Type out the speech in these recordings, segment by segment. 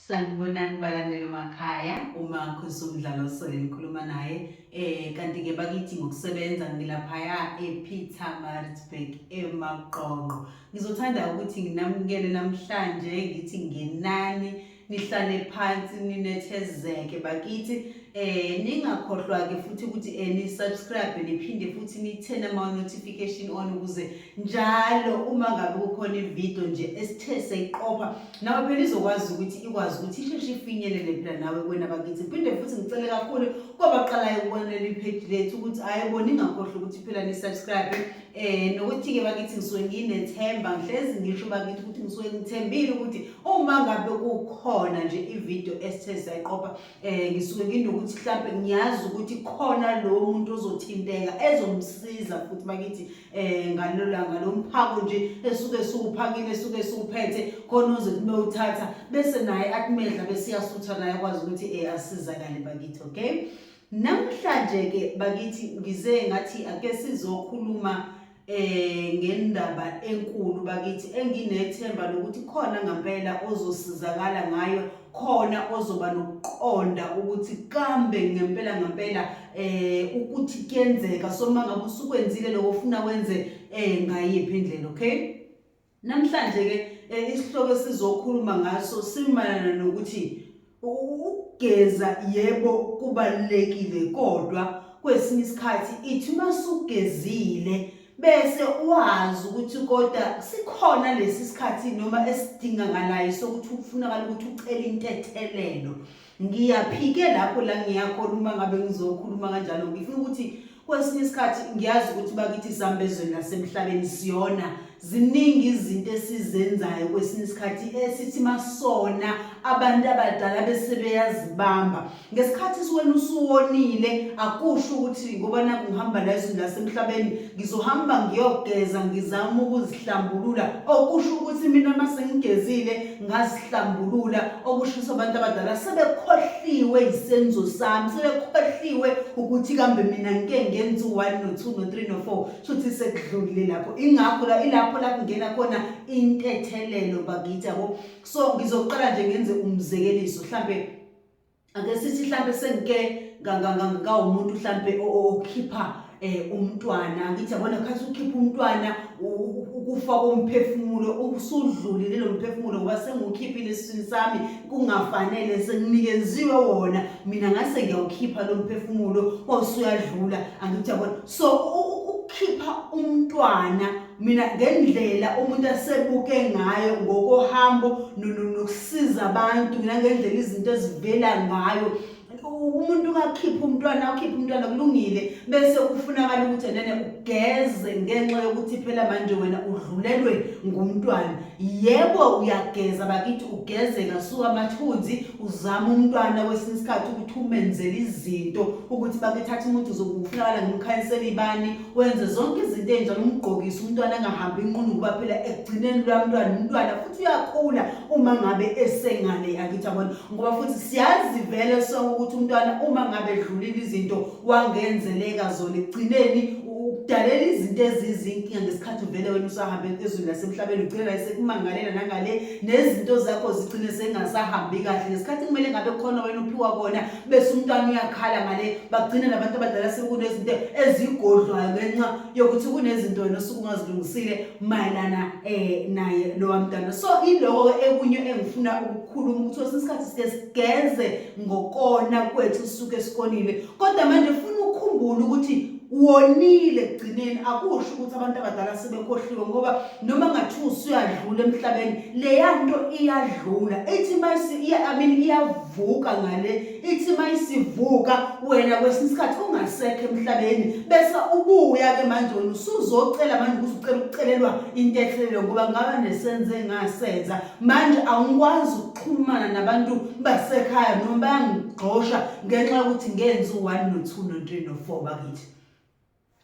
Sanibonani balandeli emakhaya, uma kusumdlalo sole nikhuluma naye kanti ke bakithi ngokusebenza ngilaphaya ePietermaritzburg eMaqonqo. Ngizothanda ukuthi nginamukele namhlanje ngithi ngenani nihlale phansi ninethezeke bakithi ningakhohlwa ke futhi ukuthi ni subscribe niphinde futhi nithene ama notification on ukuze njalo uma ngabe kukhona ivideo nje esithe seyiqopha nawe phela izokwazi ukuthi ikwazi ukuthi isheshe ifinyelele phela nawe kwena bakithi. Phinde futhi ngicela kakhulu kwabaqalayo ukubonela ipage lethu ukuthi ayebo ningakhohlwa ukuthi phela ni subscribe nokuthi ke bakithi ngisuke nginethemba ngihlezi ngisho bakithi ukuthi ngisuke ngithembile ukuthi uma ngabe kukhona nje ivideo esithe sayiqopha ngisuke nginokuthi mhlambe ngiyazi ukuthi khona lo muntu ozothinteka ezomsiza futhi bakithi ngalolanga lomphako nje esuke suphakile esuke suphethe khona uzothi bewuthatha bese naye akumedla bese yasutha naye akwazi ukuthi asizakale bakithi. Okay, namhlanje ke bakithi ngize ngathi ake sizokhuluma ngendaba enkulu bakithi enginethemba lokuthi khona ngempela ozosizakala ngayo, khona ozoba nokuqonda ukuthi kambe ngempela ukuthi kuyenzeka soma ngabe usukwenzile lokho ufuna wenze ngayiphi indlela. Okay, namhlanje ke isihloko sizokhuluma ngaso simalana nokuthi ukugeza yebo kubalekile, kodwa kwesinye isikhathi ithi masugezile bese uwazi ukuthi kodwa sikhona lesi sikhathi noma esidingakalayo sokuthi ufunakala ukuthi ucela intethelelo. Ngiyaphike lapho la ngiyakhona uma ngabe ngizokhuluma kanjalo ngifuna ukuthi kwesinye isikhathi ngiyazi ukuthi bakithi sambezweni lasemhlabeni siyona ziningi izinto esizenzayo kwesinye isikhathi esithi masona abantu abadala bese beyazibamba ngesikhathi wena usuwonile akusho ukuthi ngoba naku ngihamba lasemhlabeni ngizohamba ngiyogeza ngizama ukuzihlambulula, okusho ukuthi mina mase ngigezile ngazihlambulula, okusho abantu abadala sebekhohliwe isenzo sami, sebekhohliwe ukuthi kambe mina ngike ngenza 1 no 2 no 3 no 4 futhi sekudlulile lapho. Ingakho lapho kungena khona intethelelo bakithi yabo. So ngizoqala nje ngenze umzekeliso, mhlambe ake sithi mhlambe sengike umuntu mhlambe okhipha umntwana, ngithi yabona khathi ukhipha umntwana ukufa komphefumulo usudlulile lo mphefumulo ngoba sengukhiphile esiswini sami kungafanele senginikeziwe wona, mina ngase ngiyawukhipha lo mphefumulo osuyadlula. Angithi yabona, so ukukhipha umntwana mina ngendlela umuntu asebuke ngayo ngokohambo nokusiza abantu ngendlela izinto ezivela ngayo, umuntu ukhipha umntwana kulungile bese kufunakala ukuthi ugeze ngenxa yokuthi phela manje wena udlulelwe ngumntwana. Yebo uyageza bakithi, ugeze ngasuka amathunzi uzama umntwana kwesinye isikhathi ukuthi umenzele izinto ukuthi bakethatha umuntu uzokufunakala ngimkhanyisela ibani wenze zonke izinto enjalo, umgqokise umntwana angahambi inqunu kuba phela ekugcineni umntwana futhi uyakhula uma ngabe esengale. Akithi yabona, ngoba futhi siyazi vele sonke ukuthi umntwana uma ngabe edlulile izinto wangenzeleka zona ekugcineni udalela izinto ezizinkinga ngesikhathi uvele wena usahamba ezweni lasemhlabeni ugcina sekumangalela nangale nezinto zakho zigcine sengasahambi kahle ngesikhathi kumele ngabe khona wena uphiwa kona bese umntwana uyakhala ngale, bagcina nabantu abadala sekunezinto ezigodlwayo ngenxa yokuthi kunezinto wena osukungazilungisile mayelana naye lo mntwana. So iloko ekunye engifuna ukukhuluma ukuthi kwesikhathi sike sigeze ngokona kwethu suke sikonile, kodwa manje ufuna ukukhumbula ukuthi wonile ekugcineni akusho ukuthi abantu abadala sebekhohliwe, ngoba noma ngathi usuyadlula emhlabeni leya nto iyadlula. Ithi iyavuka ngale, ithi mayisivuka wena kwesinye isikhathi ungasekho emhlabeni bese ubuya ke manje wena usuzocela manje uzucela ukucelelwa intethelelo ngoba ngaba nesenze ngasenza manje angikwazi ukuxhumana nabantu basekhaya noma bayangigxosha ngenxa yokuthi ngenza 1 no 2 no 3 no 4 bakithi.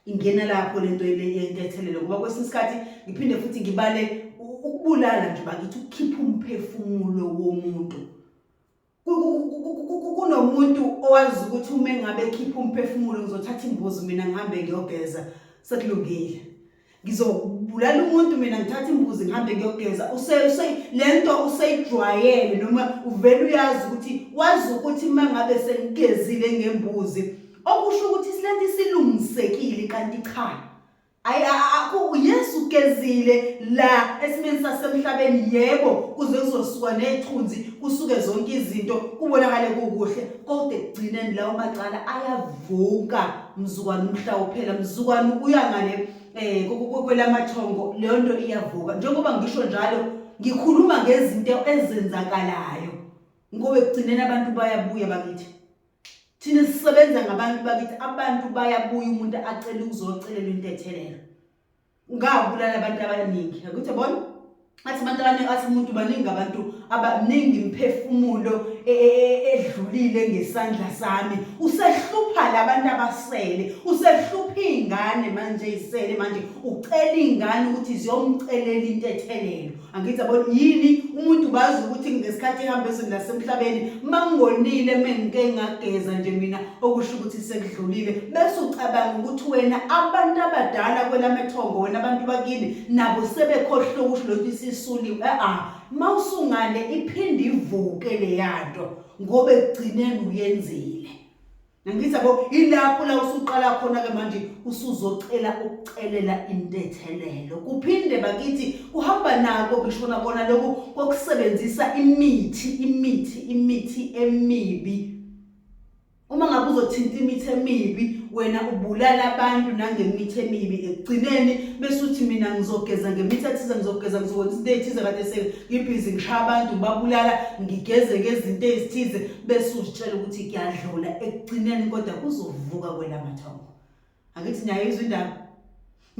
Ingena lapho lento yentethelelo ngoba kwesinye isikhathi ngiphinde futhi ngibale ukubulala nje bakithi, ukukhipha umphefumulo womuntu. Kunomuntu owazi ukuthi uma ngabe ekhipha umphefumulo ngizothatha imbuzi mina ngihambe ngiyogeza sekulungile, ngibulala umuntu mina ngithatha imbuzi ngihambe ngiyogeza lento usayijwayele noma uvela uyazi ukuthi wazi ukuthi mangabe sengigezile ngembuzi okusho ukuthi isilento silungisekile kanti cha Yesu ugezile la esimeni sasemhlabeni yebo kuze kuzosuka nethunzi kusuke zonke izinto kubonakale kukuhle kodwa egcineni lawo macala ayavuka mzukwane umhla uphela mzukwane uyangane kwelamathongo leyo nto iyavuka njengoba ngisho njalo ngikhuluma ngezinto ezenzakalayo ngoba egcineni abantu bayabuya bakithi thina sisebenza ngabantu bakithi abantu bayabuya umuntu acela ukuzocelela into ethelelo ngabulala abantu abaningi ukuthi yabona athi abantu abaningi athi umuntu baningi abantu abaningi imphefumulo edlulile ngesandla sami usehlupha labantu abasele usehlupha ingane manje isele manje ucela ingane ukuthi ziyomcelela into ethelelo angithi yabona yini umuntu bazi ukuthi ngesikhathi ehamba ezweni lasemhlabeni mangonile mengike ngageza nje mina okusho ukuthi sekudlulile bese ucabanga ukuthi wena abantu abadala kwelamethongo wena abantu bakini nabo sebekhohlwe ukusho lokho isisuliwe mawusungane iphinde ivuke le yanto ngoba egcineni uyenzile ngithi yabo ilapho la usuqala khona ke manje usuzocela ukucelela into ethelelo kuphinde bakithi kuhamba nako ngishona kona lokho kokusebenzisa imithi emibi uma ngabe uzothinta imithi emibi wena ubulala abantu nangemithi emibi egcineni bese uthi mina ngizogeza ngemithi ethize ngizogeza ngizokwenza into ethize kade sengibhizi ngishaya abantu babulala ngigeze ngezinto ezithize bese uzitshela ukuthi kuyadlula egcineni kodwa kuzovuka kwelamathongo angithi nyayizwa indaba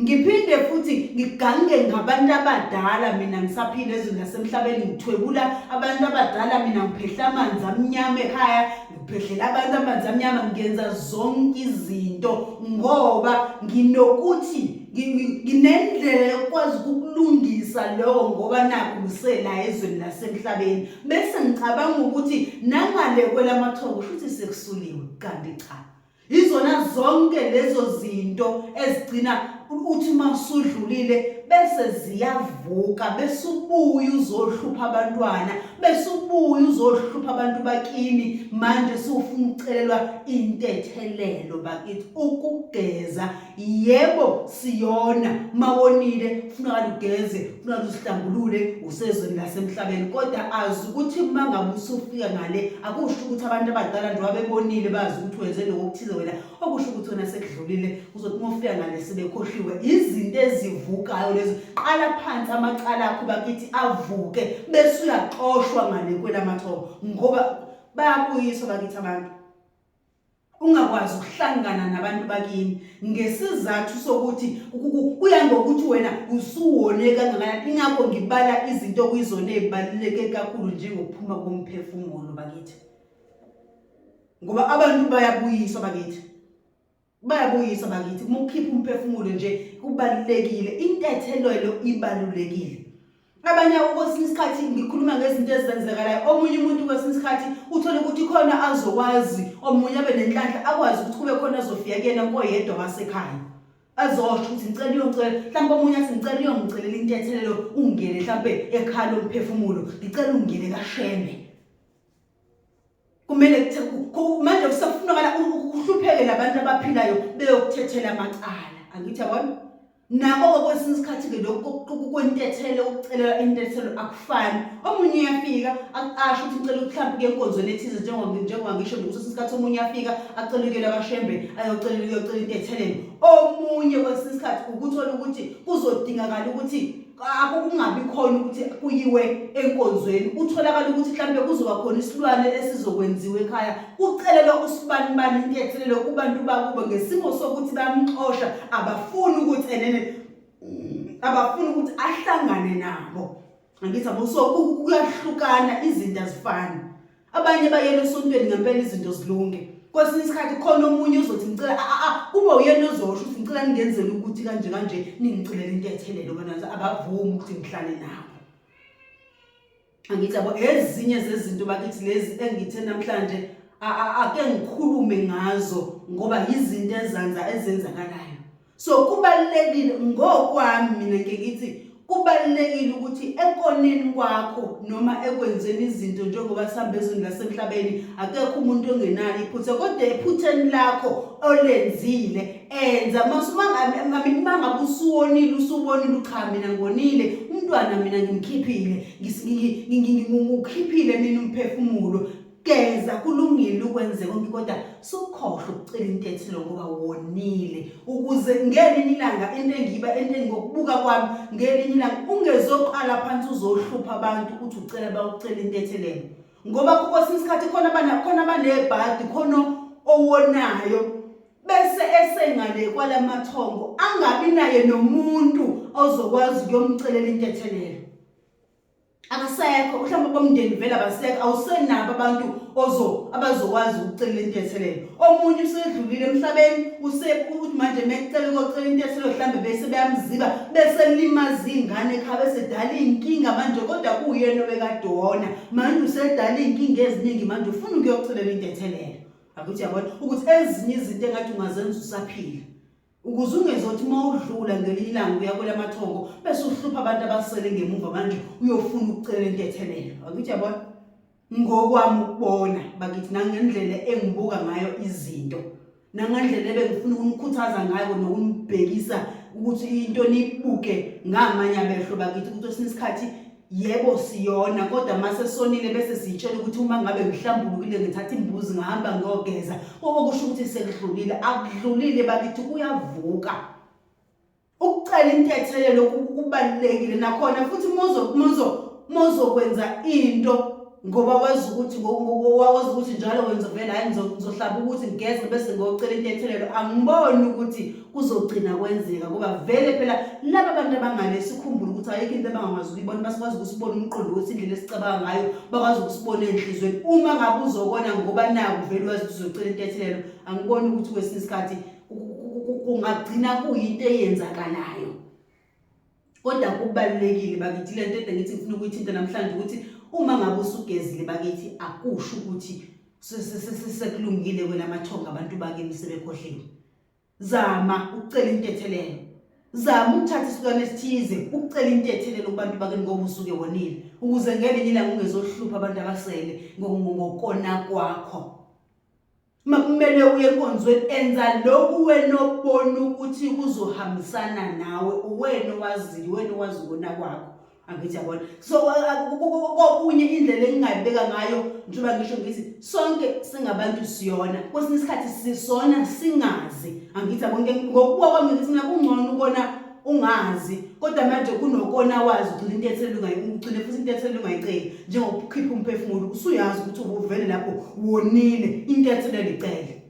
ngiphinde futhi ngigange ngabantu abadala mina ngisaphila ezweni lasemhlabeni ngithwebula abantu abadala mina ngiphehla amanzi amnyama ekhaya ngiphehlela abantu amanzi amnyama ngenza zonke izinto ngoba nginokuthi nginendlela yokwazi ukulungisa lo ngoba nakho ngisela ezweni lasemhlabeni bese ngicabanga ukuthi nangale kwelamathongo futhi sekusuliwe kanti cha izona zonke lezo zinto ezigcina uthi masudlulile bese ziyavuka bese ubuye uzohlupha abantwana bese ubuye uzohlupha abantu bakini manje sufuna ucelelwa into ethelelo bakithi ukugeza yebo siyona mawonile ufuna ugeze ufuna usihlambulule usezweni lasemhlabeni kodwa azi ukuthi mangabe usufika ngale akusho ukuthi abantu abadala nje wabebonile bazi ukuthi wenze lokho kuthize wena okusho ukuthi wena sekudlulile uzothi mofika ngale sebekhohliwe izinto ezivukayo lezo qala phansi amacala akho bakithi avuke bese uyaxoshwa ngale kwelamathongo ngoba bayabuyiswa bakithi abantu ungakwazi ukuhlangana nabantu bakini ngesizathu sokuthi kuya ngokuthi wena usuwone kangakanani ingakho ngibala izinto kuyizona ezibaluleke kakhulu njengokuphuma komphefumulo bakithi ngoba abantu bayabuyiswa bakithi uma ukhipha umphefumulo nje kubalulekile intethelelo ibalulekile abanye kwesinye isikhathi ngikhuluma ngezinto ezenzekalayo omunye umuntu kwesinye isikhathi uthola ukuthi khona azokwazi omunye abe nenhlanhla akwazi ukuthi kube khona azofika kuyena koyedwa wasekhaya azosho ukuthi ngicela uyongicela mhlawumbe omunye athi ngicela uyongicelela into ethelelo ungene mhlawumbe ekhaya lomphefumulo ngicela ungene kaShembe kumele manje kusafunakala uhlupheke labantu abaphilayo beyokuthethela amacala angithi yabona nako kwesinye isikhathi ke lokho kwentethelo ukucelela intethelo akufani omunye uyafika asho ukuthi ngicela mhlawumbe kenkonzweni ethize njengoba ngisho ukuthi isikhathi omunye uyafika acelekele kaShembe ayocela intethelo omunye kwesinye isikhathi ukuthola ukuthi kuzodingakala ukuthi akungabi khona ukuthi kuyiwe enkonzweni utholakala ukuthi mhlambe kuzoba khona isilwane esizokwenziwa ekhaya ucelelwa usibani inthethelelo kubantu bakubo ngesimo sokuthi bayamxosha abafuni ukuthi ahlangane nabo angithi abuso kuyahlukana izinto azifani abanye bayela esontweni ngempela izinto zilunge kwesinye isikhathi khona omunye uzothi ngicela kuba uyena ozosho ukuthi ngicela ngenzele ukuthi kanje ningicelela into ethelelo banazo abavumi ukuthi ngihlale nabo angithi yabo ezinye zezinto bakithi lezi engithe namhlanje ake ngikhulume ngazo ngoba izinto ezenzakalayo So kubalekile ngokwami mina ngithi kubalekile ukuthi ekoneni kwakho noma ekwenzeni izinto njengoba sihambe ezweni lasemhlabeni akekho umuntu ongenalo iphutha kodwa ephutheni lakho olenzile enza mangabe usubonile cha mina ngonile umntwana mina ngimkhiphile ngikhiphile mina umphefumulo geza kulungile ukwenze konke kodwa sukhohle ukucela intethelo ngoba wonile ukuze ngelinye ilanga into engokubuka kwami ngelinye ilanga ungezoqala phansi uzohlupha abantu ukuthi ucela bawucela intethelelo ngoba kwesinye isikhathi khona abanebhadi khona owonayo bese esengale kwalamathongo angabi naye nomuntu ozokwazi ukuyomcelela intethelelo akasekho mhlawumbe bomndeni vele abasekho awusenabo abantu abazokwazi ukucela intethelelo omunye usedlulile emhlabeni uthi manje mekucela ukocela intethelelo mhlawumbe bese beyamziba bese limaza ingane ekhaya bese dala inkinga manje kodwa kuyena obekade wona manje usedala inkinga eziningi manje ufuna ukuyocelela intethelelo akuthi yabona ukuthi ezinye izinto engathi ungazenza usaphila ukuze ungezothi mawudlula ngelinye ilanga uyakwela amathongo bese uhlupha abantu abasele ngemuva manje uyofuna ukucela intethelelo akuthi yabona ngokwami ukubona bakithi nangendlela engibuka ngayo izinto nangendlela ebengifuna ukunikhuthaza ngayo nokunibhekisa ukuthi into nibuke ngamanye abehlo bakithi ukuthi esinesikhathi yebo siyona kodwa mase sonile bese sitshela ukuthi uma ngabe ngihlambulukile ngithatha imbuzi ngihamba ngiyogeza okusho ukuthi sekudlulile akudlulile bakithi kuyavuka ukucela intethelelo kubalekile nakhona futhi mozokwenza into ngoba wazi ukuthi njalo wenza vele hayi ngizohlaba ukuthi ngigeze bese ngiyocela intethelelo angiboni ukuthi kuzogcina kwenzeka ngoba vele phela laba abantu abangale sikhumbula ukuthi ayikho into abangakwazi ukuyibona basikwazi ukusibona umqondo wethi indlela esicabanga ngayo bakwazi ukusibona enhlizweni uma ngabe uzokona ngoba naku vele wazi uzocela intethelelo angiboni ukuthi kwesinye isikhathi kungagcina kuyinto eyenzakalayo kodwa kubalekile bakithi lento engithi ngifuna ukuyithinta namhlanje ukuthi uma ngabe usugezile bakithi akusho ukuthi sekulungile kwelamathongo abantu bakini sebekhohliwe zama ukucela intethelelo zama ukuthatha isikwane esithize ukucela intethelelo kubantu bakini ngoba usuke wonile ukuze ngelinye ilanga ungezohlupha abantu abasele ngokona kwakho makumele uye enkonzweni enza lokhu wena obona ukuthi kuzohambisana nawe wena owaziyo wena owazi ukona kwakho angithi yabona so kokunye indlela engingayibeka ngayo njengoba ngisho ngithi sonke singabantu siyona kwesinye isikhathi sisona singazi angithi yabona ngokubuka kwami ngithi mina kungcono ukona ungazi kodwa manje kunokona wazi ukuthi intethelelo ungayicela futhi intethelelo ungayicela njengokukhipha umphefumulo usuyazi ukuthi uvele lapho wonile intethelelo icele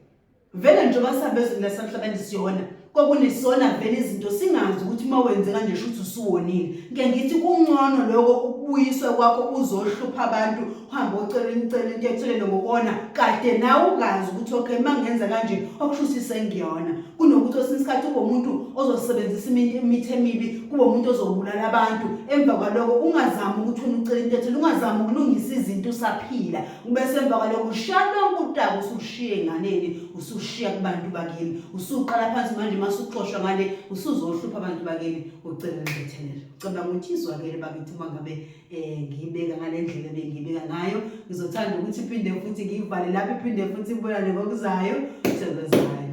vele njengoba sabezweni lasemhlabeni siyona kokunesona vele izinto singazi ukuthi mawenze kanje shuthi usuwonile ngeke ngithi kungcono lokho ukubuyiswa kwakho uzohlupha abantu uhamba ucela intethelelo ngokona kade nawe ungazi ukuthi okay mangenza kanje okushuthi sengiyona kunokuthi osinsikhathi kube umuntu ozosebenzisa imithi emibi kube umuntu ozobulala abantu emva kwaloko ungazama ukuthi ucela intethelelo ungazama ukulungisa izinto usaphila ubese emva kwaloko ushaya lonke utaka usushiye enganeni usushiya kubantu bakini usuqala phansi manje masuxoshwa ngale usuzohlupha abantu bakini ucela intethelelo ngicabanga ukuthi izwakele bakithi mangabe ngiyibeka ngale ndlela bengibeka ngayo ngizothanda ukuthi iphinde futhi ngivale lapha iphinde futhi ibonane ngokuzayo sebenzayo